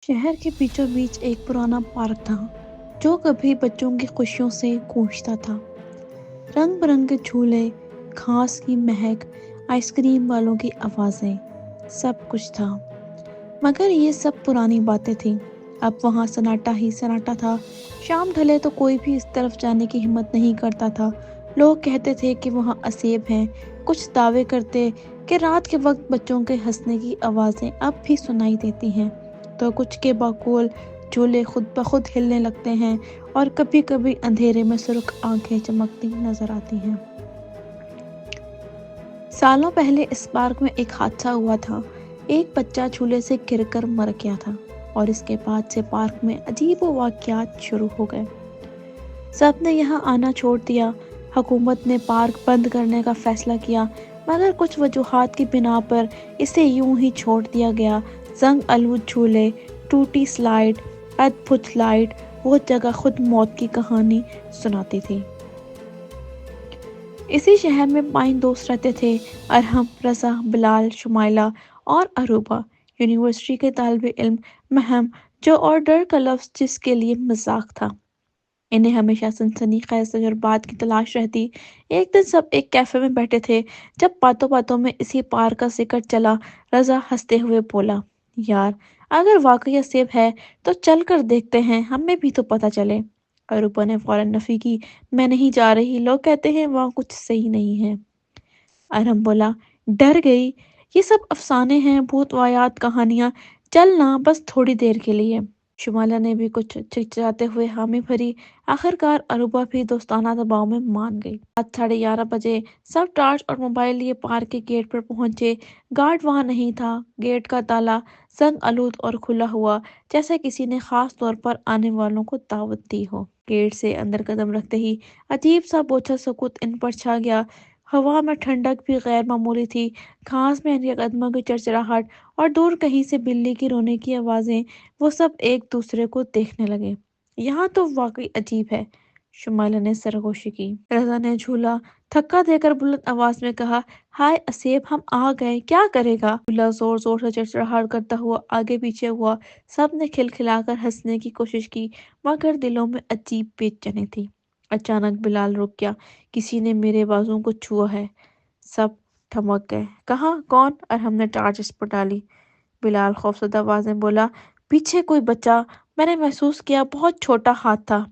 शहर के बीचों बीच एक पुराना पार्क था जो कभी बच्चों की खुशियों से गूंजता था। रंग बिरंगे झूले, घास की महक, आइसक्रीम वालों की आवाजें, सब कुछ था। मगर ये सब पुरानी बातें थीं। अब वहाँ सन्नाटा ही सन्नाटा था। शाम ढले तो कोई भी इस तरफ जाने की हिम्मत नहीं करता था। लोग कहते थे कि वहाँ असेब हैं, कुछ दावे करते कि रात के वक्त बच्चों के हंसने की आवाज़ें अब भी सुनाई देती हैं, तो कुछ के बकौल झूले खुद ब खुद हिलने लगते हैं और कभी कभी अंधेरे में सुर्ख आंखें चमकती नजर आती हैं। सालों पहले इस पार्क में एक हादसा हुआ था। एक बच्चा झूले से गिरकर मर गया था और इसके बाद से पार्क में अजीब वाक़यात शुरू हो गए। सबने यहाँ आना छोड़ दिया। हुकूमत ने पार्क बंद करने का फैसला किया, मगर कुछ वजूहात की बिना पर इसे यूं ही छोड़ दिया गया। जंग आलूद झूले, टूटी स्लाइड, अद्भुत स्लाइड, वो जगह खुद मौत की कहानी सुनाती थी। इसी शहर में 5 दोस्त रहते थे, अरहम, रज़ा, बिलाल, शुमाइला और अरूबा। यूनिवर्सिटी के तालिब इल्म महम, जो और डर का लफ्ज़ जिसके लिए मजाक था। इन्हें हमेशा सनसनीखेज तजुर्बात की तलाश रहती। एक दिन सब एक कैफ़े में बैठे थे। जब बातों बातों में इसी पार का जिक्र चला, रज़ा हंसते हुए बोला, यार, अगर वाकई सेब है तो चल कर देखते हैं, हमें भी तो पता चले। अरूबा ने फौरन नफी की, मैं नहीं जा रही, लोग कहते हैं वहाँ कुछ सही नहीं है। अरहम बोला, डर गई, ये सब अफसाने हैं, भूत वायात कहानियां, चलना बस थोड़ी देर के लिए। शुमाला ने भी कुछ चिचराते हुए हामी भरी। आखिरकार अरूबा भी दोस्ताना दबाव में मान गई। रात 11:30 बजे सब टॉर्च और मोबाइल लिए पार्क के गेट पर पहुंचे। गार्ड वहां नहीं था। गेट का ताला संग आलूद और खुला हुआ, जैसे किसी ने खास तौर पर आने वालों को दावत दी हो। गेट से अंदर कदम रखते ही अजीब सा बोझा सुकूत इन पर छा गया। हवा में ठंडक भी गैर मामूली थी। घास में इनके कदमों की चरचराहट और दूर कहीं से बिल्ली की रोने की आवाजें, वो सब एक दूसरे को देखने लगे। यहाँ तो वाकई अजीब है, शुमाइला ने सरगोशी की। रजा ने झूला थक्का देकर बुलंद आवाज में कहा, हाय असेब, हम आ गए, क्या करेगा? झूला जोर जोर से चरचराहट करता हुआ आगे पीछे हुआ। सब ने खिलखिलाकर हंसने की कोशिश की, मगर दिलों में अजीब बेचैनी थी। अचानक बिलाल रुक गया। किसी ने मेरे बाजू को छुआ है। सब थमक गए। कहाँ, कौन? और हमने टार्च इस पर डाली। बिलाल खौफजदा आवाज में बोला, पीछे कोई बच्चा। मैंने महसूस किया बहुत छोटा हाथ था।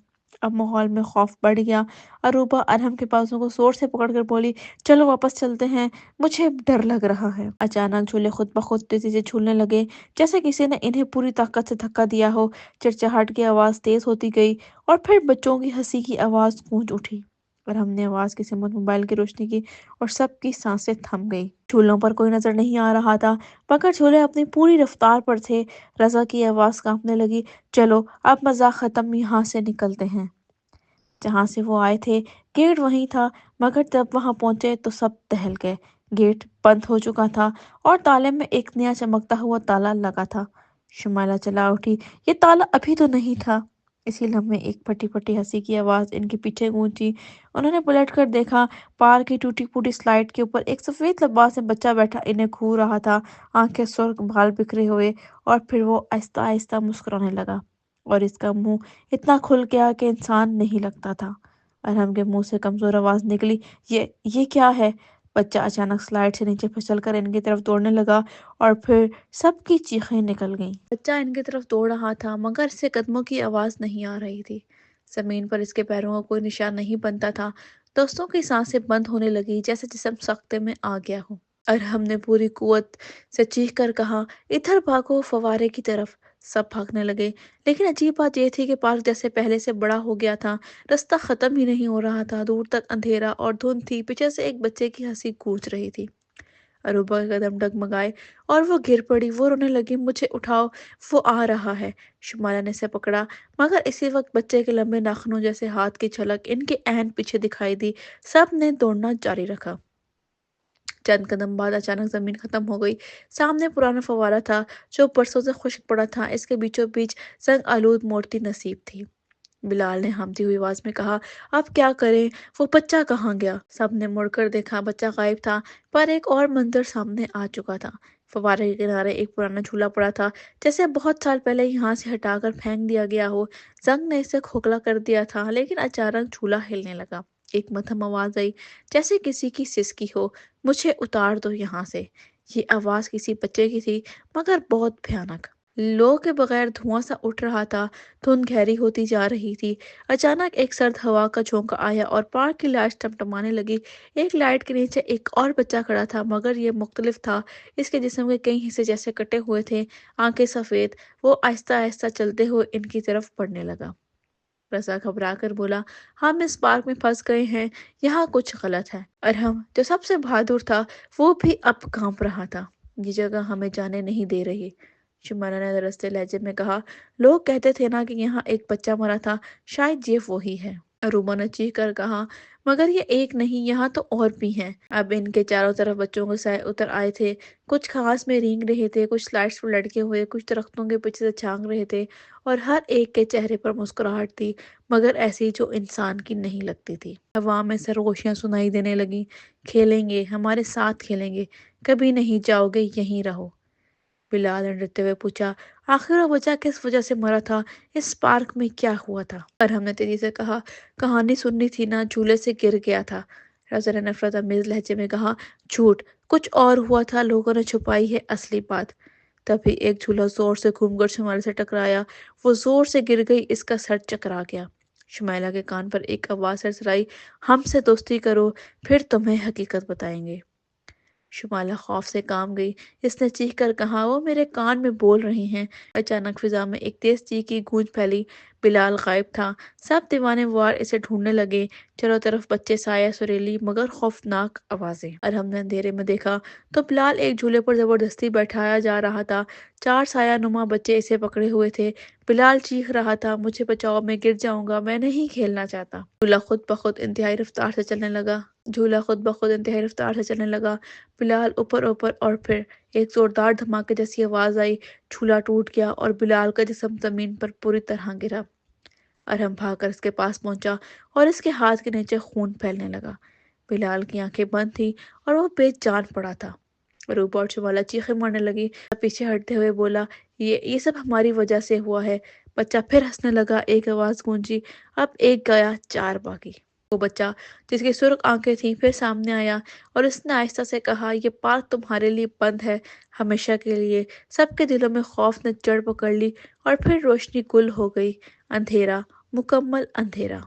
अब माहौल में खौफ बढ़ गया। अरूबा अरहम के बाजू को जोर से पकड़कर बोली, चलो वापस चलते हैं, मुझे डर लग रहा है। अचानक झूले खुद ब खुद तेजी से झूलने लगे, जैसे किसी ने इन्हें पूरी ताकत से धक्का दिया हो। चिड़चिड़ाहट की आवाज तेज होती गई और फिर बच्चों की हंसी की आवाज गूंज उठी। और हमने आवाज की सिमत मोबाइल की रोशनी की और सबकी सांसें थम गई। झूलों पर कोई नजर नहीं आ रहा था, मगर झूले अपनी पूरी रफ्तार पर थे। रजा की आवाज कांपने लगी, चलो अब मजाक खत्म, यहाँ से निकलते हैं। जहां से वो आए थे गेट वहीं था, मगर जब वहां पहुंचे तो सब टहल गए। गेट बंद हो चुका था और ताले में एक नया चमकता हुआ ताला लगा था। शुमाइला चला उठी, ये ताला अभी तो नहीं था। इसी लम्हे एक फटी फटी हंसी की आवाज इनके पीछे गूंजी। उन्होंने पलट कर देखा। पार की टूटी फूटी स्लाइड के ऊपर एक सफेद लिबास में बच्चा बैठा इन्हें घूर रहा था, आंखें सुर्ख, बाल बिखरे हुए। और फिर वो आहिस्ता आहिस्ता मुस्कुराने लगा और इसका मुंह इतना खुल गया कि इंसान नहीं लगता था। अरहम के मुंह से कमजोर आवाज निकली, ये क्या है? बच्चा अचानक स्लाइड से नीचे फिसलकर इनकी तरफ दौड़ने लगा और फिर सबकी चीखें निकल गईं। बच्चा इनकी तरफ दौड़ रहा था, मगर इससे कदमों की आवाज नहीं आ रही थी। जमीन पर इसके पैरों का कोई निशान नहीं बनता था। दोस्तों की सांसें बंद होने लगी, जैसे जिस्म सख्ते में आ गया हो। अरहम ने पूरी कुव्वत से चीख कर कहा, इधर भागो, फवारे की तरफ। सब भागने लगे, लेकिन अजीब बात यह थी कि पार्क जैसे पहले से बड़ा हो गया था। रास्ता खत्म ही नहीं हो रहा था। दूर तक अंधेरा और धुंध थी। पीछे से एक बच्चे की हंसी गूंज रही थी। अरूबा के कदम डगमगाए और वो गिर पड़ी। वो रोने लगी, मुझे उठाओ, वो आ रहा है। शुमाला ने इसे पकड़ा, मगर इसी वक्त बच्चे के लंबे नाखूनों जैसे हाथ की झलक इनके ऐन पीछे दिखाई दी। सब ने दौड़ना जारी रखा। चंद कदम बाद अचानक जमीन खत्म हो गई। सामने पुराना फव्वारा था जो बरसों से खुश्क पड़ा था। इसके बीचों बीच संग आलूद मूर्ति नसीब थी। बिलाल ने हामती हुई आवाज में कहा, अब क्या करें? वो बच्चा कहाँ गया? सबने मुड़कर देखा। बच्चा गायब था, पर एक और मंजर सामने आ चुका था। फव्वारे के किनारे एक पुराना झूला पड़ा था, जैसे बहुत साल पहले यहाँ से हटाकर फेंक दिया गया हो। जंग ने इसे खोखला कर दिया था, लेकिन अचानक झूला हिलने लगा। एक मध्यम आवाज आई, जैसे किसी की सिसकी हो। मुझे उतार दो यहाँ से। ये आवाज किसी बच्चे की थी, मगर बहुत भयानक। लो के बगैर धुआं सा उठ रहा था। धुंध गहरी होती जा रही थी। अचानक एक सर्द हवा का झोंका आया और पार्क की लाइट टमटमाने लगी। एक लाइट के नीचे एक और बच्चा खड़ा था, मगर ये मुख्तलिफ था। इसके जिस्म के कई हिस्से जैसे कटे हुए थे, आंखें सफेद। वो आहिस्ता आहिस्ता चलते हुए इनकी तरफ बढ़ने लगा। रज़ा घबरा कर बोला, हम इस पार्क में फंस गए हैं। यहाँ कुछ गलत है। अरहम, जो सबसे बहादुर था, वो भी अब कांप रहा था। ये जगह हमें जाने नहीं दे रही। शुमाना ने दरस्ते लहजे में कहा, लोग कहते थे ना कि यहाँ एक बच्चा मरा था, शायद ये वो ही है। अरूबा ने चीख कर कहा, मगर ये एक नहीं, यहाँ तो और भी हैं। अब इनके चारों तरफ बच्चों के साए उतर आए थे। कुछ घास में रेंग रहे थे, कुछ स्लाइड्स पर लटके हुए, कुछ दरख्तों के पीछे से झांक रहे थे। और हर एक के चेहरे पर मुस्कुराहट थी, मगर ऐसी जो इंसान की नहीं लगती थी। हवा में सरगोशियां सुनाई देने लगी, खेलेंगे, हमारे साथ खेलेंगे, कभी नहीं जाओगे, यहीं रहो। बिलाल ने डरते हुए पूछा, आखिर वो बच्चा किस वजह से मरा था? इस पार्क में क्या हुआ था? और हमने तेजी से कहा, कहानी सुननी थी ना, झूले से गिर गया था। रज़ा ने नफरत अमीज लहजे में कहा, झूठ, कुछ और हुआ था, लोगों ने छुपाई है असली बात। तभी एक झूला जोर से घूमकर शुमाइला से टकराया। वो जोर से गिर गई, इसका सर चकरा गया। शुमाइला के कान पर एक आवाज सरसराई, हमसे दोस्ती करो, फिर तुम्हें हकीकत बताएंगे। शुमाला खौफ से काम गई। इसने चीख कर कहा, वो मेरे कान में बोल रही हैं। अचानक फिजा में एक तेज चीख की गूंज फैली। बिलाल गायब था। सब दीवाने वार इसे ढूंढने लगे। चारों तरफ बच्चे, साया, सुरीली मगर खौफनाक आवाजें। और हमने अंधेरे में देखा तो बिलाल एक झूले पर जबरदस्ती बैठाया जा रहा था। चार साया नुमा बच्चे इसे पकड़े हुए थे। बिलाल चीख रहा था, मुझे बचाओ, मैं गिर जाऊंगा, मैं नहीं खेलना चाहता। झूला खुद ब खुद इंतहाई रफ्तार से चलने लगा। झूला खुद ब खुद इंतहाई रफ्तार से चलने लगा। बिलाल ऊपर ऊपर, और फिर एक जोरदार धमाके जैसी आवाज आई। झूला टूट गया और बिलाल का जिस्म जमीन पर पूरी तरह गिरा। अरहम भागकर इसके पास पहुंचा और इसके हाथ के नीचे खून फैलने लगा। बिलाल की आंखें बंद थी और वो बेजान पड़ा था। रूबा और शुमाला चीखें मारने लगी। पीछे हटते हुए बोला, ये सब हमारी वजह से हुआ है। बच्चा फिर हंसने लगा। एक आवाज गूंजी, अब एक गया, चार बाकी। वो बच्चा जिसकी सुर्ख आंखें थीं फिर सामने आया और उसने आहिस्ता से कहा, ये पार्क तुम्हारे लिए बंद है, हमेशा के लिए। सबके दिलों में खौफ ने जड़ पकड़ ली और फिर रोशनी गुल हो गई। अंधेरा, मुकम्मल अंधेरा।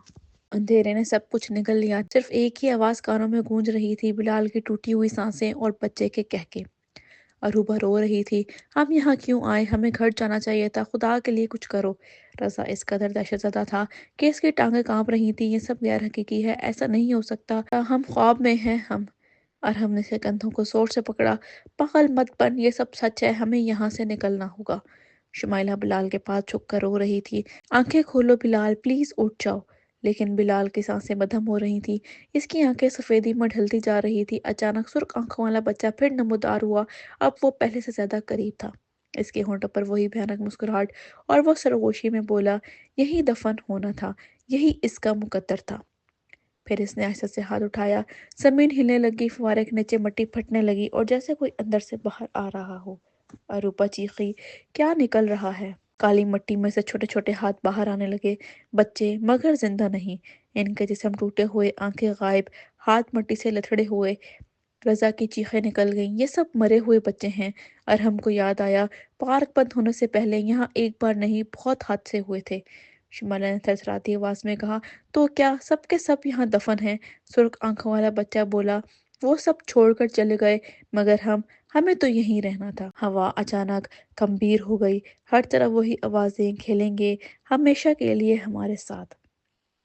अंधेरे ने सब कुछ निगल लिया। सिर्फ एक ही आवाज कानों में गूंज रही थी, बिलाल की टूटी हुई सांसें और बच्चे के कहके। अरूबा रो रही थी, हम यहाँ क्यों आए? हमें घर जाना चाहिए था, खुदा के लिए कुछ करो। रज़ा इस कदर दहशतज़दा था कि इसकी टांगें कांप रही थी। ये सब गैर हकीकी है, ऐसा नहीं हो सकता, हम ख्वाब में हैं। हम और हमने इसके कंधों को जोर से पकड़ा। पागल मत बन, ये सब सच है, हमें यहाँ से निकलना होगा। शुमाइला बिलाल के पास झुक कर रो रही थी, आंखें खोलो बिलाल, प्लीज उठ जाओ। लेकिन बिलाल की सांसें मद्धम हो रही थी। इसकी आंखें सफेदी में ढलती जा रही थी। अचानक सुर्ख आंखों वाला बच्चा फिर नमूदार हुआ। अब वो पहले से ज्यादा करीब था। इसके होंठों पर वही भयानक मुस्कुराहट, और वो सरगोशी में बोला, यही दफन होना था, यही इसका मुकद्दर था। फिर इसने आहिस्ता से हाथ उठाया। जमीन हिलने लगी, फुवारे के नीचे मिट्टी फटने लगी और जैसे कोई अंदर से बाहर आ रहा हो। अरूपा चीखी, क्या निकल रहा है? काली मिट्टी में से छोटे छोटे हाथ बाहर आने लगे। बच्चे, मगर जिंदा नहीं। इनके जिस्म टूटे हुए, आंखें गायब, हाथ मिट्टी से लथड़े हुए। रजा की चीखें निकल गईं, ये सब मरे हुए बच्चे हैं। और हमको याद आया, पार्क बंद होने से पहले यहाँ एक बार नहीं, बहुत हादसे हुए थे। शिमाला ने थरथराती आवाज में कहा, तो क्या सबके सब यहाँ दफन हैं? सुर्ख आंखों वाला बच्चा बोला, वो सब छोड़कर चले गए, मगर हमें तो यहीं रहना था। हवा अचानक गंभीर हो गई। हर तरफ वही आवाजें, खेलेंगे, हमेशा के लिए हमारे साथ।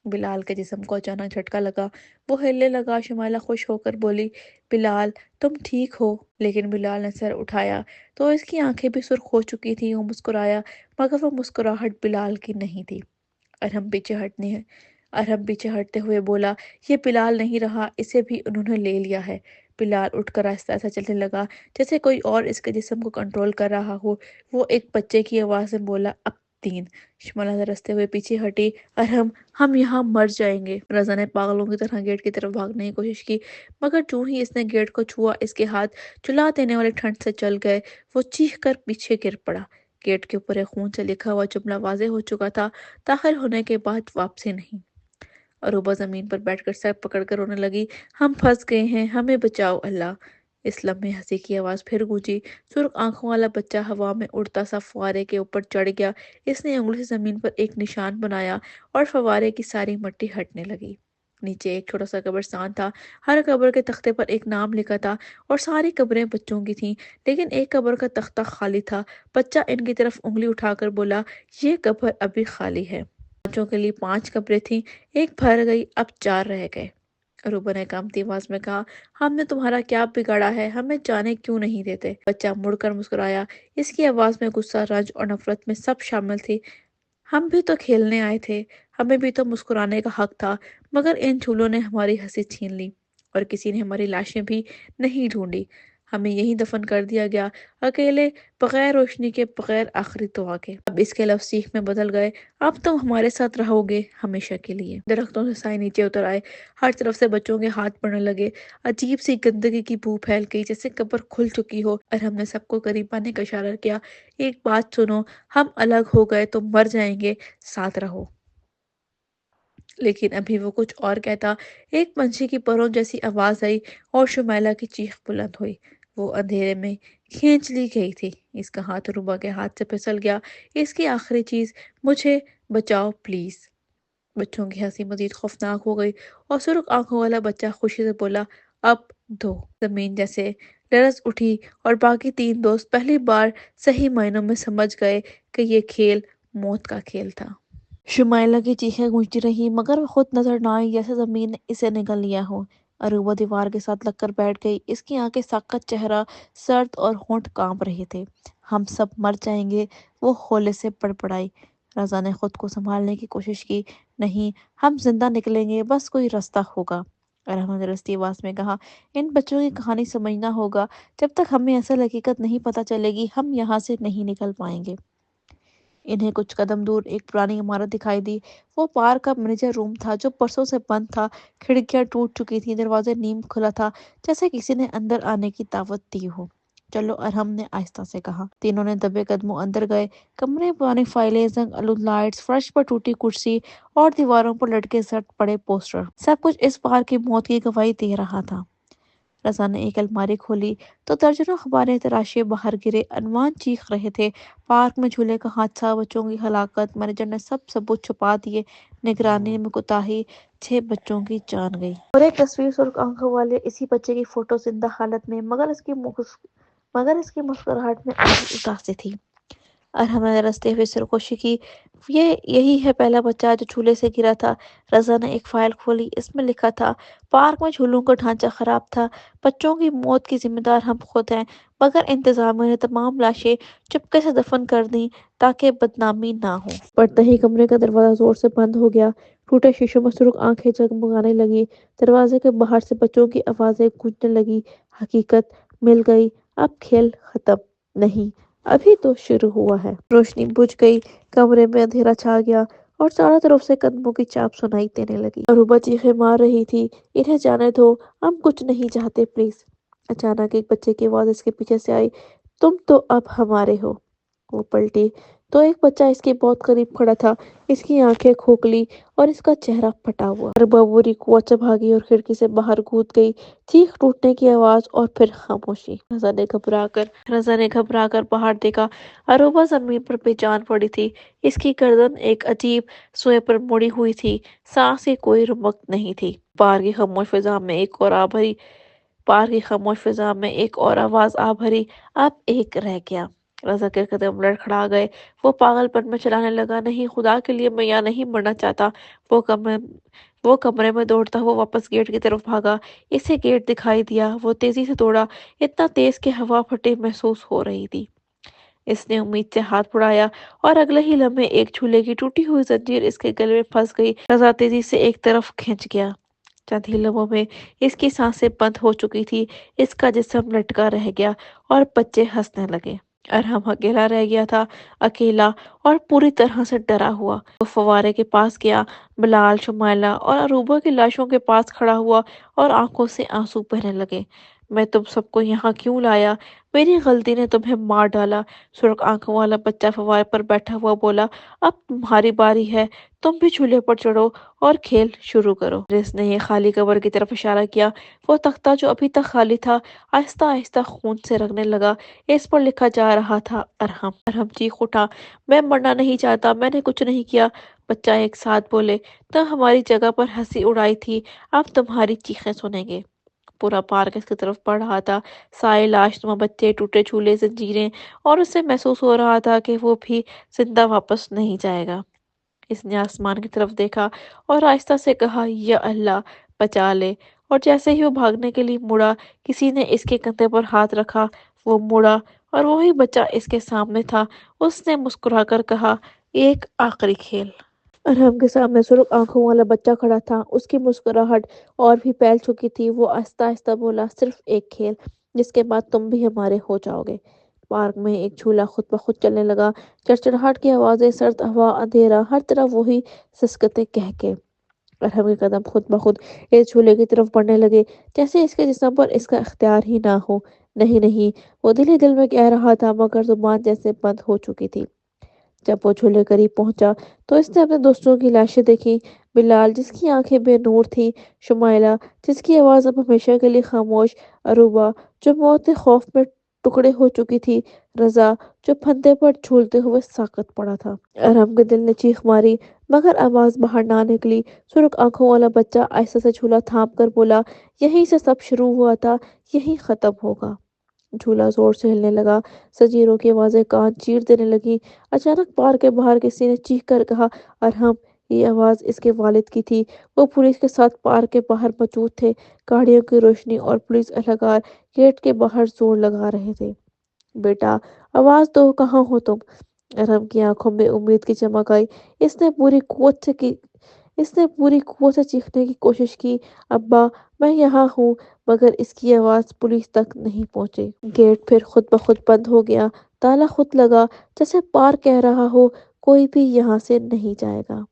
बिलाल के जिस्म को अचानक झटका लगा। वो हिलने लगा। शुमाइला खुश होकर बोली, बिलाल, तुम ठीक हो? लेकिन बिलाल ने सर उठाया तो इसकी आंखें भी सुर्ख हो चुकी थी। वो मुस्कुराया, मगर वो मुस्कुराहट बिलाल की नहीं थी। अरहम पीछे हटने है अरहम पीछे हटते हुए बोला, ये बिलाल नहीं रहा, इसे भी उन्होंने ले लिया है। बिलाल उठकर आहिस्ता आहिस्ता चलने लगा, जैसे कोई और इसके जिस्म को कंट्रोल कर रहा हो। वो एक बच्चे की आवाज में बोला, अब 3 شمالہ رستے ہوئے پیچھے ہٹی۔ ارہم، ہم یہاں مر جائیں گے۔ رضا نے پاگلوں کی طرح گیٹ کی طرف بھاگنے کی کوشش کی، مگر جو ہی اس نے گیٹ کو چھوا اس کے ہاتھ چلا دینے والے ٹھنڈ سے چل گئے۔ وہ چیخ کر پیچھے گر پڑا۔ گیٹ کے اوپر ایک خون سے لکھا ہوا جملہ واضح ہو چکا تھا، داخل ہونے کے بعد واپسی نہیں۔ عروبہ زمین پر بیٹھ کر سر پکڑ کر رونے لگی۔ ہم پھنس گئے ہیں، ہمیں بچاؤ اللہ۔ اس لمحے ہنسی کی آواز پھر گونجی۔ سرخ آنکھوں والا بچہ ہوا میں اڑتا سا فوارے کے اوپر چڑھ گیا۔ اس نے انگلی سے زمین پر ایک نشان بنایا اور فوارے کی ساری مٹی ہٹنے لگی۔ نیچے ایک چھوٹا سا قبرستان تھا۔ ہر قبر کے تختے پر ایک نام لکھا تھا اور ساری قبریں بچوں کی تھیں، لیکن ایک قبر کا تختہ خالی تھا۔ بچہ ان کی طرف انگلی اٹھا کر بولا، یہ قبر ابھی خالی ہے۔ بچوں کے لیے 5 قبریں تھیں، ایک بھر گئی، اب 4 رہ گئے۔ عروبہ نے کانپتی آواز میں کہا، ہم نے تمہارا کیا بگاڑا ہے، ہمیں جانے کیوں نہیں دیتے؟ بچہ مڑ کر مسکرایا۔ اس کی آواز میں غصہ، رنج اور نفرت میں سب شامل تھی۔ ہم بھی تو کھیلنے آئے تھے، ہمیں بھی تو مسکرانے کا حق تھا، مگر ان جھولوں نے ہماری ہنسی چھین لی اور کسی نے ہماری لاشیں بھی نہیں ڈھونڈی۔ ہمیں یہیں دفن کر دیا گیا، اکیلے، بغیر روشنی کے، بغیر آخری دعا کے۔ اب اس کے لفظ چیخ میں بدل گئے، اب تم ہمارے ساتھ رہو گے ہمیشہ کے لیے۔ درختوں سے سائے نیچے اتر آئے، ہر طرف سے بچوں کے ہاتھ پڑنے لگے۔ عجیب سی گندگی کی بو پھیل گئی، جیسے قبر کھل چکی ہو۔ اور ہم نے سب کو قریب آنے کا اشارہ کیا۔ ایک بات سنو، ہم الگ ہو گئے تو مر جائیں گے، ساتھ رہو۔ لیکن ابھی وہ کچھ اور کہتا، ایک پنچھی کی پروں جیسی آواز آئی اور شمیلہ کی چیخ بلند ہوئی۔ وہ اندھیرے میں کھینچ لی گئی تھی۔ اس کا ہاتھ عروبہ کے ہاتھ سے پھسل گیا۔ اس کی آخری چیز، مجھے بچاؤ پلیز۔ بچوں کی ہنسی مزید خوفناک ہو گئی اور سرخ آنکھوں والا بچہ خوشی سے بولا، اب دو۔ زمین جیسے لرز اٹھی اور باقی 3 دوست پہلی بار صحیح معنوں میں سمجھ گئے کہ یہ کھیل موت کا کھیل تھا۔ شمائلہ کی چیخیں گونجتی رہیں، مگر وہ خود نظر نہ آئی، جیسے زمین نے اسے نگل لیا ہو۔ عروبہ دیوار کے ساتھ لگ کر بیٹھ گئی۔ اس کی آنکھیں سخت، چہرہ سرد اور ہونٹ کانپ رہے تھے۔ ہم سب مر جائیں گے، وہ ہولے سے پڑپڑائی۔ رضا نے خود کو سنبھالنے کی کوشش کی، نہیں، ہم زندہ نکلیں گے، بس کوئی رستہ ہوگا۔ ارحم نے رستی آواز میں کہا، ان بچوں کی کہانی سمجھنا ہوگا، جب تک ہمیں اصل حقیقت نہیں پتہ چلے گی ہم یہاں سے نہیں نکل پائیں گے۔ انہیں کچھ قدم دور ایک پرانی عمارت دکھائی دی۔ وہ پارک کا منیجر روم تھا، جو برسوں سے بند تھا۔ کھڑکیاں ٹوٹ چکی تھیں، دروازے نیم کھلا تھا، جیسے کسی نے اندر آنے کی دعوت دی ہو۔ چلو، ارحم نے آہستہ سے کہا۔ تینوں نے دبے قدموں اندر گئے۔ کمرے میں پرانی فائلیں، زنگ آلود لائٹس، فرش پر ٹوٹی کرسی اور دیواروں پر لٹکے زرد پڑے پوسٹر، سب کچھ اس پارک کی موت کی گواہی دے رہا تھا۔ رضا نے ایک الماری کھولی تو درجنوں اخباریں تراشے باہر گرے، عنوان چیخ رہے تھے، پارک میں جھولے کا حادثہ، بچوں کی ہلاکت۔ مینیجر نے سب ثبوت چھپا دیے، نگرانی میں کوتاہی، 6 بچوں کی جان گئی۔ اور ایک تصویر، سرخ آنکھوں والے اسی بچے کی فوٹو، زندہ حالت میں، مگر اس کی مسکراہٹ میں آہی اداسی تھی۔ ارحم نے رستے ہوئے سرگوشی کی، یہی ہے پہلا بچہ جو جھولے سے گرا تھا۔ رضا نے ایک فائل کھولی، اس میں لکھا تھا، پارک میں جھولوں کا ڈھانچہ خراب تھا، بچوں کی موت کی ذمہ دار ہم خود ہیں، مگر انتظامیہ نے تمام لاشیں چپکے سے دفن کر دیں تاکہ بدنامی نہ ہو۔ پڑھتے ہی کمرے کا دروازہ زور سے بند ہو گیا۔ ٹوٹے شیشوں میں سرخ آنکھیں جگمگانے لگیں۔ دروازے کے باہر سے بچوں کی آوازیں گونجنے لگیں۔ حقیقت مل گئی، اب کھیل ختم نہیں، ابھی تو شروع ہوا ہے۔ روشنی بجھ گئی، کمرے میں اندھیرا چھا گیا اور چاروں طرف سے قدموں کی چاپ سنائی دینے لگی۔ عروبہ چیخیں مار رہی تھی، انہیں جانے دو، ہم کچھ نہیں چاہتے پلیز۔ اچانک ایک بچے کی آواز اس کے پیچھے سے آئی، تم تو اب ہمارے ہو۔ وہ پلٹی تو ایک بچہ اس کے بہت قریب کھڑا تھا، اس کی آنکھیں کھوکھلی اور اس کا چہرہ پھٹا ہوا۔ عروبہ بری قوت سے بھاگی اور کھڑکی سے باہر کود گئی۔ چیخ ٹوٹنے کی آواز اور پھر خاموشی۔ رضا نے گھبرا کر باہر دیکھا۔ عروبہ زمین پر بے جان پڑی تھی، اس کی گردن ایک عجیب سوئے پر مڑی ہوئی تھی، سانس کی کوئی رمق نہیں تھی۔ پار کی خاموش فضا میں ایک اور آواز آ بھری، اب ایک رہ گیا۔ رضا کے قدم لڑکھڑا گئے، وہ پاگل پن میں چلانے لگا، نہیں، خدا کے لیے میں یہاں نہیں مرنا چاہتا۔ وہ کمرے میں دوڑتا ہوا واپس گیٹ کی طرف بھاگا۔ اسے گیٹ دکھائی دیا، وہ تیزی سے دوڑا، اتنا تیز کہ ہوا پھٹی محسوس ہو رہی تھی۔ اس نے امید سے ہاتھ بڑھایا اور اگلے ہی لمحے ایک جھولے کی ٹوٹی ہوئی زنجیر اس کے گلے میں پھنس گئی۔ رضا تیزی سے ایک طرف کھنچ گیا۔ چند ہی لمحوں میں اس کی سانسیں بند ہو چکی تھی، اس کا جسم لٹکا رہ گیا اور بچے ہنسنے لگے۔ ارحم اکیلا رہ گیا تھا، اکیلا اور پوری طرح سے ڈرا ہوا۔ وہ فوارے کے پاس گیا، بلال، شمائلہ اور اروبہ کی لاشوں کے پاس کھڑا ہوا اور آنکھوں سے آنسو بہنے لگے۔ میں تم سب کو یہاں کیوں لایا؟ میری غلطی نے تمہیں مار ڈالا۔ سرخ آنکھوں والا بچہ فوارے پر بیٹھا ہوا بولا، اب تمہاری باری ہے، تم بھی چولہے پر چڑھو اور کھیل شروع کرو۔ رس نے یہ خالی قبر کی طرف اشارہ کیا۔ وہ تختہ جو ابھی تک خالی تھا آہستہ آہستہ خون سے رنگنے لگا۔ اس پر لکھا جا رہا تھا، ارحم۔ ارحم چیخ اٹھا، میں مرنا نہیں چاہتا، میں نے کچھ نہیں کیا۔ بچہ ایک ساتھ بولے، تو ہماری جگہ پر ہنسی اڑائی تھی، اب تمہاری چیخیں سنیں گے۔ پورا پارک اس کی طرف بڑھ رہا تھا، سائے لاش نما بچے، ٹوٹے جھولے، زنجیریں، اور اسے محسوس ہو رہا تھا کہ وہ بھی زندہ واپس نہیں جائے گا۔ اس نے آسمان کی طرف دیکھا اور آہستہ سے کہا، یا اللہ بچا لے۔ اور جیسے ہی وہ بھاگنے کے لیے مڑا، کسی نے اس کے کندھے پر ہاتھ رکھا۔ وہ مڑا اور وہی بچہ اس کے سامنے تھا۔ اس نے مسکرا کر کہا، ایک آخری کھیل۔ ارحم کے سامنے سرخ آنکھوں والا بچہ کھڑا تھا، اس کی مسکراہٹ اور بھی پھیل چکی تھی۔ وہ آہستہ آہستہ بولا، صرف ایک کھیل، جس کے بعد تم بھی ہمارے ہو جاؤ گے۔ پارک میں ایک جھولا خود بخود چلنے لگا، چڑچڑاہٹ کی آوازیں، سرد ہوا، اندھیرا، ہر طرف وہی سسکتے کہکے۔ ارحم کے قدم خود بخود اس جھولے کی طرف بڑھنے لگے، جیسے اس کے جسم پر اس کا اختیار ہی نہ ہو۔ نہیں نہیں، وہ دل ہی دل میں کہہ رہا تھا، مگر زبان جیسے بند ہو چکی تھی۔ جب وہ جھولے قریب پہنچا تو اس نے اپنے دوستوں کی لاشیں دیکھی۔ بلال، جس کی آنکھیں بے نور تھیں، شمائلہ، جس کی آواز اب ہمیشہ کے لیے خاموش، اروبہ، جو موت کے خوف میں ٹکڑے ہو چکی تھی، رضا، جو پھندے پر جھولتے ہوئے ساقط پڑا تھا۔ ارحم کے دل نے چیخ ماری، مگر آواز باہر نہ نکلی۔ سرخ آنکھوں والا بچہ آہستہ سے جھولا تھام کر بولا، یہیں سے سب شروع ہوا تھا، یہیں ختم ہوگا۔ جھولا زور سے ہلنے لگا، زنجیروں کی آوازیں کان چیر دینے لگیں۔ اچانک پارک کے باہر کسی نے چیخ کر کہا، ارحم! یہ آواز اس کے والد کی تھی۔ وہ پولیس کے ساتھ پارک کے باہر موجود تھے۔ گاڑیوں کی روشنی اور پولیس اہلکار گیٹ کے باہر زور لگا رہے تھے۔ بیٹا، آواز دو، کہاں ہو تم؟ ارحم کی آنکھوں میں امید کی چمک آئی۔ اس نے پوری قوت سے چیخنے کی کوشش کی، ابا، میں یہاں ہوں، مگر اس کی آواز پولیس تک نہیں پہنچی۔ گیٹ پھر خود بخود بند ہو گیا، تالا خود لگا، جیسے پارک کہہ رہا ہو، کوئی بھی یہاں سے نہیں جائے گا۔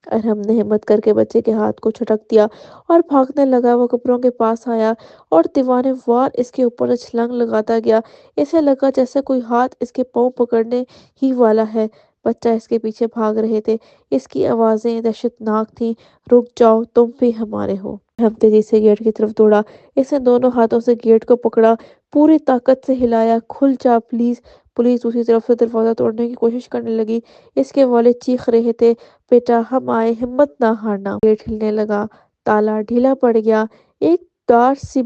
ارحم نے ہمت کر کے بچے کے ہاتھ کو جھٹک دیا اور بھاگنے لگا۔ وہ قبروں کے پاس آیا اور دیوانے وار اس کے اوپر سے چھلانگ لگاتا گیا۔ اسے لگا جیسے کوئی ہاتھ اس کے پاؤں پکڑنے ہی والا ہے۔ بچہ اس کے پیچھے بھاگ رہے تھے۔ اس کی آوازیں دہشتناک تھیں، رک جاؤ، تم بھی ہمارے ہو۔ ارحم تیزی سے گیٹ کی طرف دوڑا۔ اس نے دونوں ہاتھوں سے گیٹ کو پکڑا، پوری طاقت سے ہلایا، کھل جا پلیز۔ پولیس دوسری طرف سے دروازہ توڑنے کی کوشش کرنے لگی۔ اس کے والد چیخ رہے تھے، بیٹا، ہم آئے، ہمت نہ ہارنا۔ گیٹ ہلنے لگا، تالا ڈھیلا پڑ گیا، ایک دراڑ سی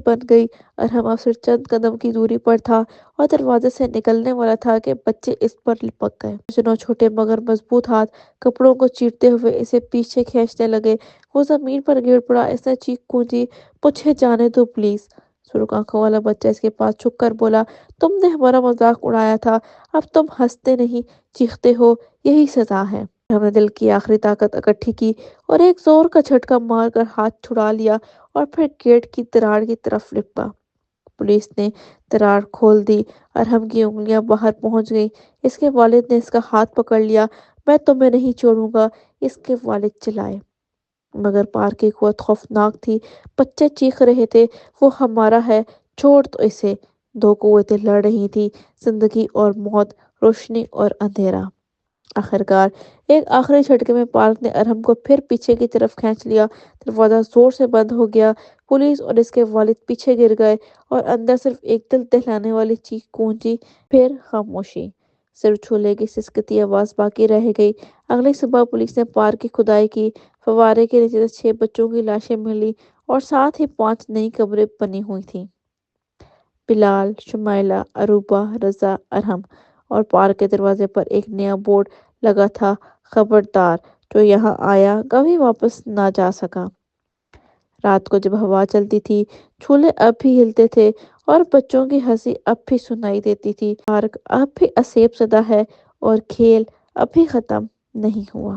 بن گئی۔ ارحم اب صرف چند قدم کی دوری پر تھا اور دروازے سے نکلنے والا تھا کہ بچے اس پر لپک گئے۔ دونوں چھوٹے مگر مضبوط ہاتھ کپڑوں کو چیرتے ہوئے اسے پیچھے کھینچنے لگے۔ وہ زمین پر گر پڑا۔ اس نے چیخ گونجی، مجھے جانے دو پلیز۔ سرخ آنکھوں والا بچہ اس کے پاس جھک کر بولا، تم نے ہمارا مذاق اڑایا تھا، اب تم ہنستے نہیں چیختے ہو، یہی سزا ہے۔ ہم نے دل کی آخری طاقت اکٹھی کی اور ایک زور کا جھٹکا مار کر ہاتھ چھڑا لیا اور پھر گیٹ کی دراڑ کی طرف لپکا۔ پولیس نے دراڑ کھول دی۔ ارحم کی انگلیاں باہر پہنچ گئیں۔ اس کے والد نے اس کا ہاتھ پکڑ لیا۔ میں تمہیں نہیں چھوڑوں گا، اس کے والد چلائے۔ مگر پار کی قوت خوفناک تھی۔ بچے چیخ رہے تھے، وہ ہمارا ہے، چھوڑ دو اسے۔ دو قوتیں لڑ رہی تھیں، زندگی اور موت، روشنی اور اندھیرا۔ آخرکار ایک آخری جھٹکے میں پارک نے ارحم کو پھر پیچھے کی طرف کھینچ لیا۔ دروازہ زور سے بند ہو گیا۔ پولیس اور اس کے والد پیچھے گر گئے اور اندر صرف ایک دل دہلانے والی چیخ گونجی، پھر خاموشی۔ صرف جھولے کی سسکتی آواز باقی رہ گئی۔ اگلی صبح پولیس نے پارک کی کھدائی کی۔ فوارے کے نیچے سے 6 بچوں کی لاشیں ملیں اور ساتھ ہی 5 نئی قبریں بنی ہوئی تھیں۔ بلال، شمائلہ، اروبہ، رضا، ارحم۔ اور پارک کے دروازے پر ایک نیا بورڈ لگا تھا، خبردار، جو یہاں آیا کبھی واپس نہ جا سکا۔ رات کو جب ہوا چلتی تھی، جھولے اب بھی ہلتے تھے اور بچوں کی ہنسی اب بھی سنائی دیتی تھی۔ پارک اب بھی اسیب زدہ ہے اور کھیل اب بھی ختم نہیں ہوا۔